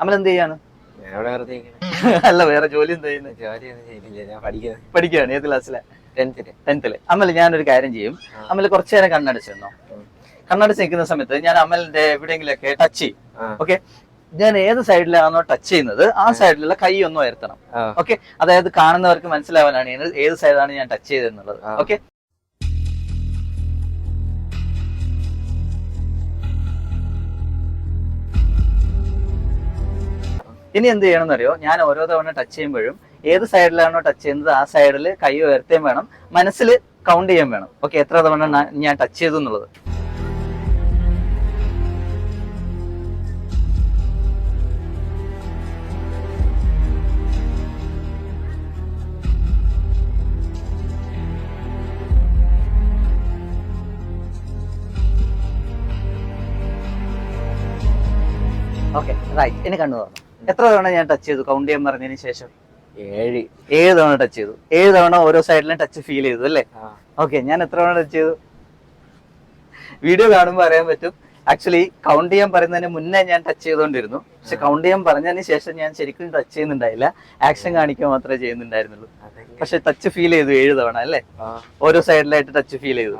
അമൽ എന്ത് ചെയ്യാണ്? അല്ല, വേറെ ജോലി എന്താ ചെയ്യുന്നത്? പഠിക്കുകയാണ്. ഏത് ക്ലാസ്സിലെ? 10th. അമൽ, ഞാനൊരു കാര്യം ചെയ്യും. അമൽ കുറച്ചു നേരം കണ്ണടച്ചിരുന്നോ? കണ്ണടച്ച് നിൽക്കുന്ന സമയത്ത് ഞാൻ അമലിന്റെ എവിടെയെങ്കിലൊക്കെ ടച്ച് ചെയ്യും. ഓക്കെ, ഞാൻ ഏത് സൈഡിലാണോ ടച്ച് ചെയ്യുന്നത് ആ സൈഡിലുള്ള കൈ ഒന്ന് ഉയർത്തണം. ഓക്കെ, അതായത് കാണുന്നവർക്ക് മനസ്സിലാവാനാണ് ഏത് സൈഡാണ് ഞാൻ ടച്ച് ചെയ്തെന്നുള്ളത്. ഓക്കെ, ഇനി എന്ത് ചെയ്യണമെന്ന് അറിയോ? ഞാൻ ഓരോ തവണ ടച്ച് ചെയ്യുമ്പോഴും ഏത് സൈഡിലാണോ ടച്ച് ചെയ്യുന്നത് ആ സൈഡിൽ കൈ ഉയർത്തുകയും വേണം, മനസ്സിൽ കൗണ്ട് ചെയ്യാൻ വേണം. ഓക്കെ, എത്ര തവണ ഞാൻ ടച്ച് ചെയ്തു എന്നുള്ളത്. Okay, right. ഇനി കണ്ണു തുറന്നു. എത്ര തവണ ഞാൻ ടച്ച് ചെയ്തു കൗണ്ട് ചെയ്യാൻ പറഞ്ഞതിന് ശേഷം? 7 തവണ ടച്ച് ചെയ്തു. 7 തവണ ഓരോ സൈഡിലും ടച്ച് ഫീൽ ചെയ്തു അല്ലേ? ഓക്കെ, ഞാൻ എത്ര തവണ ടച്ച് ചെയ്തു? വീഡിയോ കാണുമ്പോൾ അറിയാൻ പറ്റും. ആക്ച്വലി കൗണ്ട് ചെയ്യാൻ പറയുന്നതിന് മുന്നേ ഞാൻ ടച്ച് ചെയ്തുകൊണ്ടിരുന്നു. പക്ഷെ കൗണ്ട് ചെയ്യാൻ പറഞ്ഞതിന് ശേഷം ഞാൻ ശരിക്കും ടച്ച് ചെയ്യുന്നുണ്ടായില്ല, ആക്ഷൻ കാണിക്കുക മാത്രമേ ചെയ്യുന്നുണ്ടായിരുന്നുള്ളൂ. പക്ഷെ ടച്ച് ഫീൽ ചെയ്തു 7 തവണ അല്ലേ? ഓരോ സൈഡിലായിട്ട് ടച്ച് ഫീൽ ചെയ്തു.